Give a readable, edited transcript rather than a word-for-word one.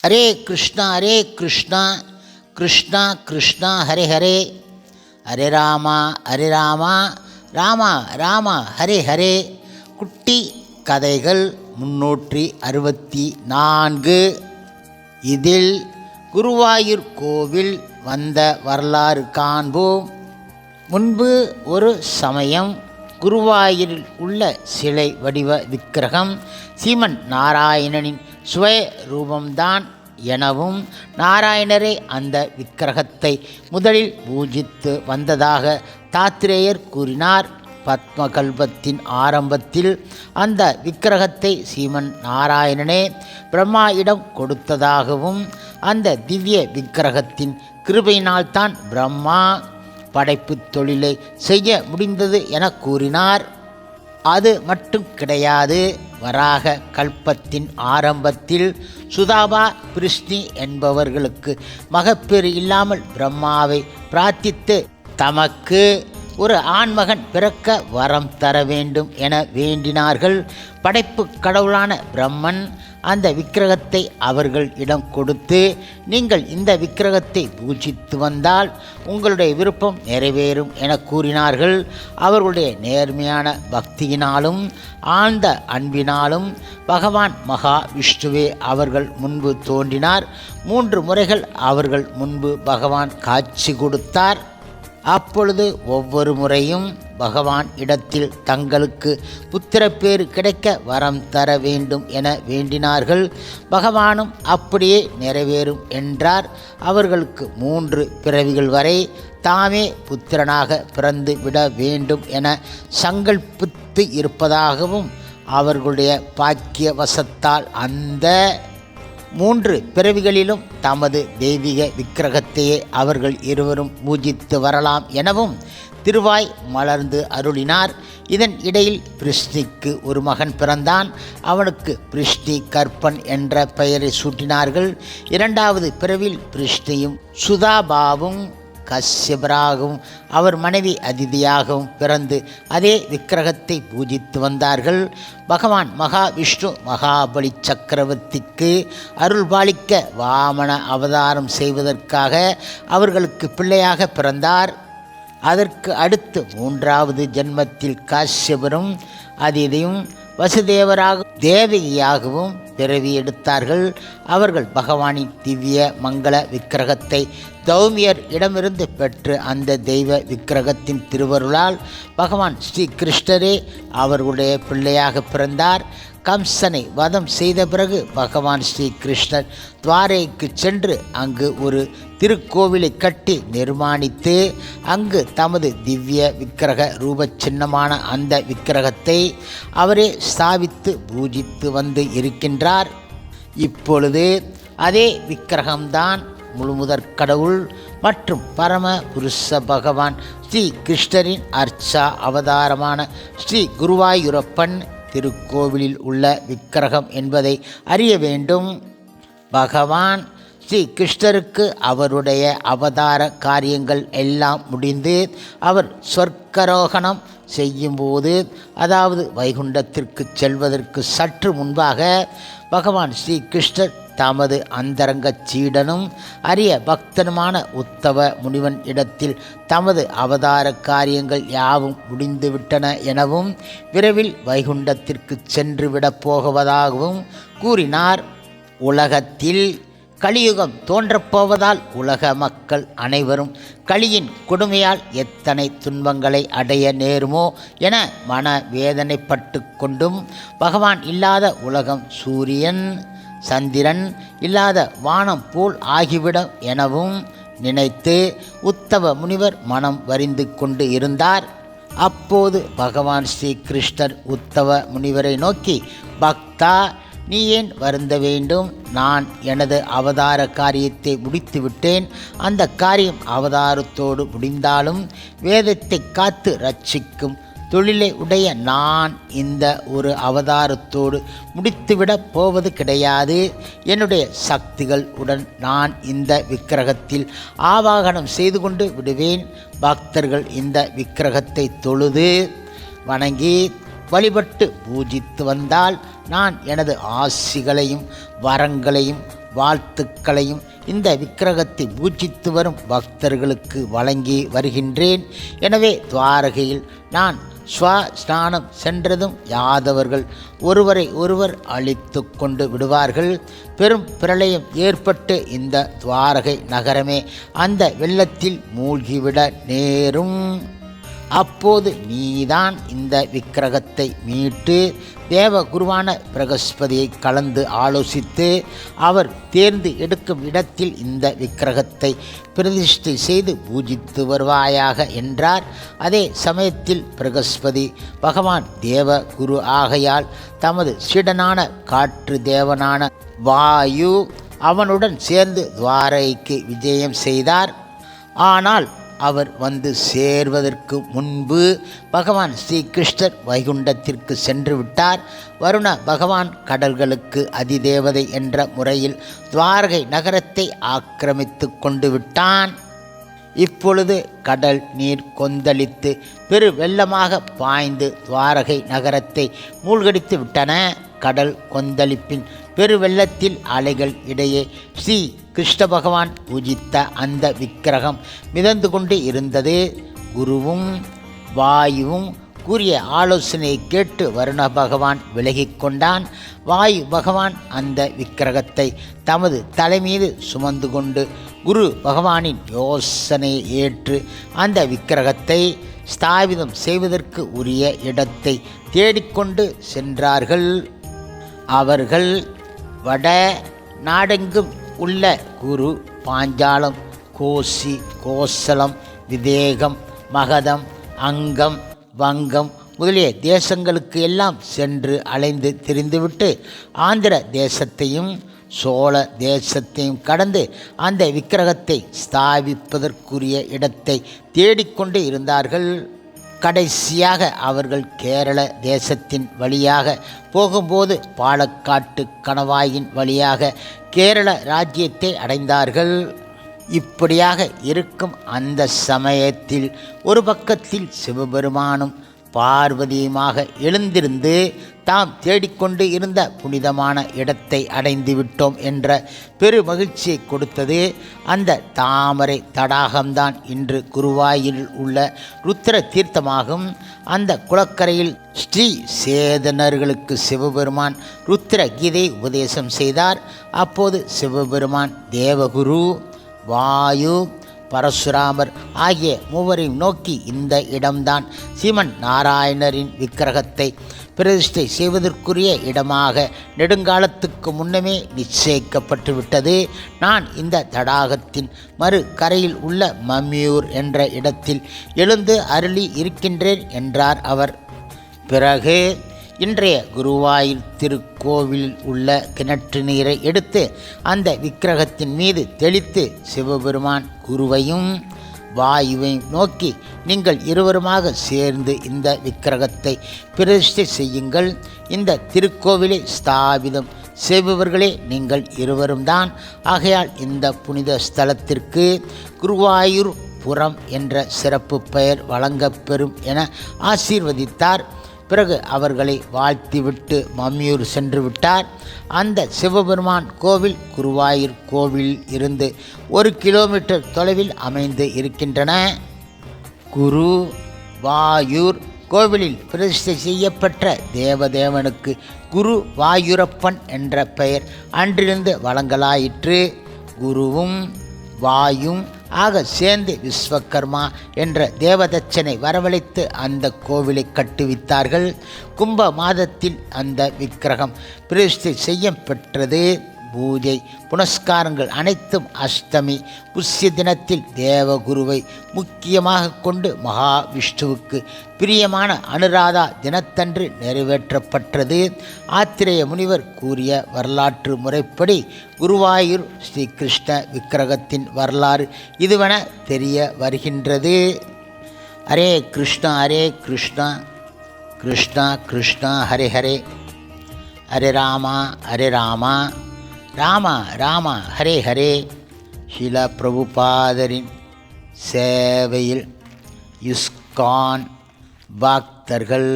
ஹரே கிருஷ்ணா கிருஷ்ணா கிருஷ்ணா ஹரே ஹரே, ஹரே ராமா ராமா ராமா ஹரே ஹரே. குட்டி கதைகள் 364. இதில் குருவாயூர் கோவில் வந்த வரலாறு காண்போம். முன்பு ஒரு சமயம் குருவாயூரில் உள்ள சிலை வடிவ விக்கிரகம் சீமன் நாராயணனின் சுய ரூபம்தான் எனவும், நாராயணரே அந்த விக்கிரகத்தை முதலில் பூஜித்து வந்ததாக தாத்ரேயர் கூறினார். பத்மகல்பத்தின் ஆரம்பத்தில் அந்த விக்கிரகத்தை சீமன் நாராயணனே பிரம்மாவிடம் கொடுத்ததாகவும், அந்த திவ்ய விக்கிரகத்தின் கிருபையினால்தான் பிரம்மா படைப்பு தொழிலை செய்ய முடிந்தது என கூறினார். அது மட்டும் கிடையாது, வராக கல்பத்தின் ஆரம்பத்தில் சுதாபா பிருஷ்ணி என்பவர்களுக்கு மகப்பேறு இல்லாமல் பிரம்மாவை பிரார்த்தித்து தமக்கு ஒரு ஆண்மகன் பிறக்க வரம் தர வேண்டும் என வேண்டினார்கள். படைப்பு கடவுளான பிரம்மன் அந்த விக்கிரகத்தை அவர்கள் இடம் கொடுத்து, நீங்கள் இந்த விக்கிரகத்தை பூஜித்து வந்தால் உங்களுடைய விருப்பம் நிறைவேறும் என கூறினார்கள். அவர்களுடைய நேர்மையான பக்தியினாலும் ஆழ்ந்த அன்பினாலும் பகவான் மகா விஷ்ணுவே அவர்கள் முன்பு தோன்றினார். 3 முறைகள் அவர்கள் முன்பு பகவான் காட்சி கொடுத்தார். அப்பொழுது ஒவ்வொரு முறையும் பகவான் இடத்தில் தங்களுக்கு புத்திரப்பேறு கிடைக்க வரம் தர வேண்டும் என வேண்டினார்கள். பகவானும் அப்படியே நிறைவேறும் என்றார். அவர்களுக்கு 3 பிறவிகள் வரை தாமே புத்திரனாக பிறந்து விட வேண்டும் என சங்கல்பித்து இருப்பதாகவும், அவர்களுடைய பாக்கியவசத்தால் அந்த 3 பிறவிகளிலும் தமது தெய்வீக விக்கிரகத்தையே அவர்கள் இருவரும் பூஜித்து வரலாம் எனவும் திருவாய் மலர்ந்து அருளினார். இதன் இடையில் பிருஷ்ணிக்கு ஒரு மகன் பிறந்தான். அவனுக்கு பிருஷ்ணி கற்பன் என்ற பெயரை சூட்டினார்கள். 2வது பிறவில் பிருஷ்ணியும் சுதாபாவும் கஷ்யபராகவும் அவர் மனைவி அதிதியாகவும் பிறந்து அதே விக்கிரகத்தை பூஜித்து வந்தார்கள். பகவான் மகாவிஷ்ணு மகாபலி சக்கரவர்த்திக்கு அருள்பாலிக்க வாமன அவதாரம் செய்வதற்காக அவர்களுக்கு பிள்ளையாக பிறந்தார். அதற்கு அடுத்து 3வது ஜென்மத்தில் காஷ்யபரும் அதிதியும் வசுதேவராகவும் தேவகியாகவும் பிறவி எடுத்தார்கள். அவர்கள் பகவானின் திவ்ய மங்கள விக்கிரகத்தை தௌமியர் இடமிருந்து பெற்று அந்த தெய்வ விக்கிரகத்தின் திருவருளால் பகவான் ஸ்ரீ கிருஷ்ணரே அவர்களுடைய பிள்ளையாக பிறந்தார். கம்சனை வதம் செய்த பிறகு பகவான் ஸ்ரீ கிருஷ்ணர் துவாரைக்கு சென்று அங்கு ஒரு திருக்கோவிலை கட்டி நிர்மாணித்து அங்கு தமது திவ்ய விக்கிரக ரூப சின்னமான அந்த விக்கிரகத்தை அவரே ஸ்தாபித்து பூஜித்து வந்து இருக்கின்றார். இப்பொழுது அதே விக்கிரகம்தான் முழுமுதற் கடவுள் மற்றும் பரம புருஷ பகவான் ஸ்ரீ கிருஷ்ணரின் அர்ச்சா அவதாரமான ஸ்ரீ குருவாயூரப்பன் திருக்கோவிலில் உள்ள விக்கிரகம் என்பதை அறிய வேண்டும். பகவான் ஸ்ரீ கிருஷ்ணருக்கு அவருடைய அவதார காரியங்கள் எல்லாம் முடிந்து அவர் சொர்க்கரோகணம் செய்யும்போது, அதாவது வைகுண்டத்திற்கு செல்வதற்கு சற்று முன்பாக, பகவான் ஸ்ரீ கிருஷ்ணர் தமது அந்தரங்க சீடனும் அரிய பக்தனுமான உத்தவ முனிவன் இடத்தில் தமது அவதார காரியங்கள் யாவும் முடிந்துவிட்டன எனவும் விரைவில் வைகுண்டத்திற்கு சென்று விடப் போவதாகவும் கூறினார். உலகத்தில் கலியுகம் தோன்றப்போவதால் உலக மக்கள் அனைவரும் கலியின் கொடுமையால் எத்தனை துன்பங்களை அடைய நேருமோ என மன வேதனைப்பட்டு கொண்டும், பகவான் இல்லாத உலகம் சூரியன் சந்திரன் இல்லாத வானம் போல் ஆகிவிடும் எனவும் நினைத்து உத்தவ முனிவர் மனம் வரிந்து கொண்டு இருந்தார். அப்போது பகவான் ஸ்ரீ கிருஷ்ணர் உத்தவ முனிவரை நோக்கி, பக்தா, நீ ஏன் வருந்த வேண்டும்? நான் எனது அவதார காரியத்தை முடித்துவிட்டேன். அந்த காரியம் அவதாரத்தோடு முடிந்தாலும் வேதத்தை காத்து ரட்சிக்கும் தொழிலை உடைய நான் இந்த ஒரு அவதாரத்தோடு முடித்துவிடப் போவது கிடையாது. என்னுடைய சக்திகள் உடன் நான் இந்த விக்கிரகத்தில் ஆவாகனம் செய்து கொண்டு விடுவேன். பக்தர்கள் இந்த விக்கிரகத்தை தொழுது வணங்கி வழிபட்டு பூஜித்து வந்தால் நான் எனது ஆசிகளையும் வரங்களையும் வாழ்த்துக்களையும் இந்த விக்கிரகத்தை பூஜித்து வரும் பக்தர்களுக்கு வழங்கி வருகின்றேன். எனவே துவாரகையில் நான் ஸ்நானம் சென்றதும் யாதவர்கள் ஒருவரை ஒருவர் அழித்து கொண்டு விடுவார்கள். பெரும் பிரளயம் ஏற்பட்டு இந்த துவாரகை நகரமே அந்த வெள்ளத்தில் மூழ்கிவிட நேரும். அப்போது நீதான் இந்த விக்கிரகத்தை மீட்டு தேவகுருவான பிரகஸ்பதியை கலந்து ஆலோசித்து அவர் தேர்ந்து எடுக்கும் இடத்தில் இந்த விக்கிரகத்தை பிரதிஷ்டை செய்து பூஜித்து வருவாயாக என்றார். அதே சமயத்தில் பிரகஸ்பதி பகவான் தேவகுரு ஆகையால் தமது சீடனான காற்று தேவனான வாயு அவனுடன் சேர்ந்து துவாரகைக்கு விஜயம் செய்தார். ஆனால் அவர் வந்து சேர்வதற்கு முன்பு பகவான் ஸ்ரீகிருஷ்ணர் வைகுண்டத்திற்கு சென்று விட்டார். வருண பகவான் கடல்களுக்கு அதிதேவதை என்ற முறையில் துவாரகை நகரத்தை ஆக்கிரமித்து கொண்டு விட்டான். இப்பொழுது கடல் நீர் கொந்தளித்து பெரு வெள்ளமாக பாய்ந்து துவாரகை நகரத்தை மூழ்கடித்து விட்டன. கடல் கொந்தளிப்பின் பெருவெள்ளத்தில் அலைகள் இடையே ஸ்ரீ கிருஷ்ண பகவான் பூஜித்த அந்த விக்கிரகம் மிதந்து கொண்டு இருந்தது. குருவும் வாயுவும் கூறிய ஆலோசனையை கேட்டு வருண பகவான் விலகி கொண்டான். வாயு பகவான் அந்த விக்கிரகத்தை தமது தலைமீது சுமந்து கொண்டு குரு பகவானின் யோசனையை ஏற்று அந்த விக்கிரகத்தை ஸ்தாபிதம் செய்வதற்கு உரிய இடத்தை தேடிக்கொண்டு சென்றார்கள். அவர்கள் வட நாடெங்கும் உள்ள குரு, பாஞ்சாலம், கோசி, கோசலம், விதேகம், மகதம், அங்கம், வங்கம் முதலிய தேசங்களுக்கு எல்லாம் சென்று அலைந்து திரிந்துவிட்டு ஆந்திர தேசத்தையும் சோழ தேசத்தையும் கடந்து அந்த விக்கிரகத்தை ஸ்தாபிப்பதற்குரிய இடத்தை தேடிக்கொண்டு இருந்தார்கள். கடைசியாக அவர்கள் கேரள தேசத்தின் வழியாக போகும்போது பாலக்காட்டு கணவாயின் வழியாக கேரள ராஜ்யத்தை அடைந்தார்கள். இப்படியாக இருக்கும் அந்த சமயத்தில் ஒரு பக்கத்தில் சிவபெருமானும் பார்வதியுமாக எழுந்திருந்து தாம் தேடிக்கொண்டு இருந்த புனிதமான இடத்தை அடைந்து விட்டோம் என்ற பெரு மகிழ்ச்சியை கொடுத்தது. அந்த தாமரை தடாகம்தான் இன்று குருவாயூரில் உள்ள ருத்ர தீர்த்தமாகும். அந்த குளக்கரையில் ஸ்ரீ சேதனர்களுக்கு சிவபெருமான் ருத்ர கீதை உபதேசம் செய்தார். அப்போது சிவபெருமான் தேவகுரு, வாயு, பரசுராமர் ஆகிய மூவரையும் நோக்கி இந்த இடம்தான் சீமன் நாராயணரின் விக்கிரகத்தை பிரதிஷ்டை செய்வதற்குரிய இடமாக நெடுங்காலத்துக்கு முன்னமே நிச்சயிக்கப்பட்டு விட்டது. நான் இந்த தடாகத்தின் மறு கரையில் உள்ள மம்யூர் என்ற இடத்தில் எழுந்து அருளி இருக்கின்றேன் என்றார் அவர். பிறகு இன்றைய குருவாயூர் திருக்கோவிலில் உள்ள கிணற்று நீரை எடுத்து அந்த விக்கிரகத்தின் மீது தெளித்து சிவபெருமான் குருவையும் வாயுவையும் நோக்கி, நீங்கள் இருவருமாக சேர்ந்து இந்த விக்கிரகத்தை பிரதிஷ்டை செய்யுங்கள். இந்த திருக்கோவிலை ஸ்தாபிதம் செய்பவர்களே நீங்கள் இருவரும் தான். ஆகையால் இந்த புனித ஸ்தலத்திற்கு குருவாயூர் புரம் என்ற சிறப்பு பெயர் வழங்கப்பெறும் என ஆசீர்வதித்தார். பிறகு அவர்களை வாழ்த்திவிட்டு மம்யூர் சென்று விட்டார். அந்த சிவபெருமான் கோவில் குருவாயூர் கோவில் இருந்து 1 கிலோமீட்டர் தொலைவில் அமைந்து இருக்கின்றன. குரு வாயூர் கோவிலில் பிரதிஷ்டை செய்யப்பட்ட தேவதேவனுக்கு குரு வாயூரப்பன் என்ற பெயர் அன்றிலிருந்து வழங்கலாயிற்று. குருவும் வாயும் ஆக சேர்ந்து விஸ்வகர்மா என்ற தேவதச்சனை வரவழைத்து அந்த கோவிலை கட்டுவித்தார்கள். கும்ப மாதத்தில் அந்த விக்கிரகம் பிரதிஷ்டை செய்யப்பெற்றது. பூஜை புனஸ்காரங்கள் அனைத்தும் அஷ்டமி புஷ்ய தினத்தில் தேவகுருவை முக்கியமாக கொண்டு மகாவிஷ்ணுவுக்கு பிரியமான அனுராதா தினத்தன்று நிறைவேற்றப்பட்டது. ஆத்திரேய முனிவர் கூறிய வரலாற்று முறைப்படி குருவாயூர் ஸ்ரீ கிருஷ்ண விக்கிரகத்தின் வரலாறு இதுவென தெரிய வருகின்றது. ஹரே கிருஷ்ணா ஹரே கிருஷ்ணா கிருஷ்ணா கிருஷ்ணா ஹரே ஹரே, ஹரே ராமா ராமா ராமா ஹரே ஹரே. ஷீல பிரபுபாதரின் சேவையில் இஸ்கான் பக்தர்கள்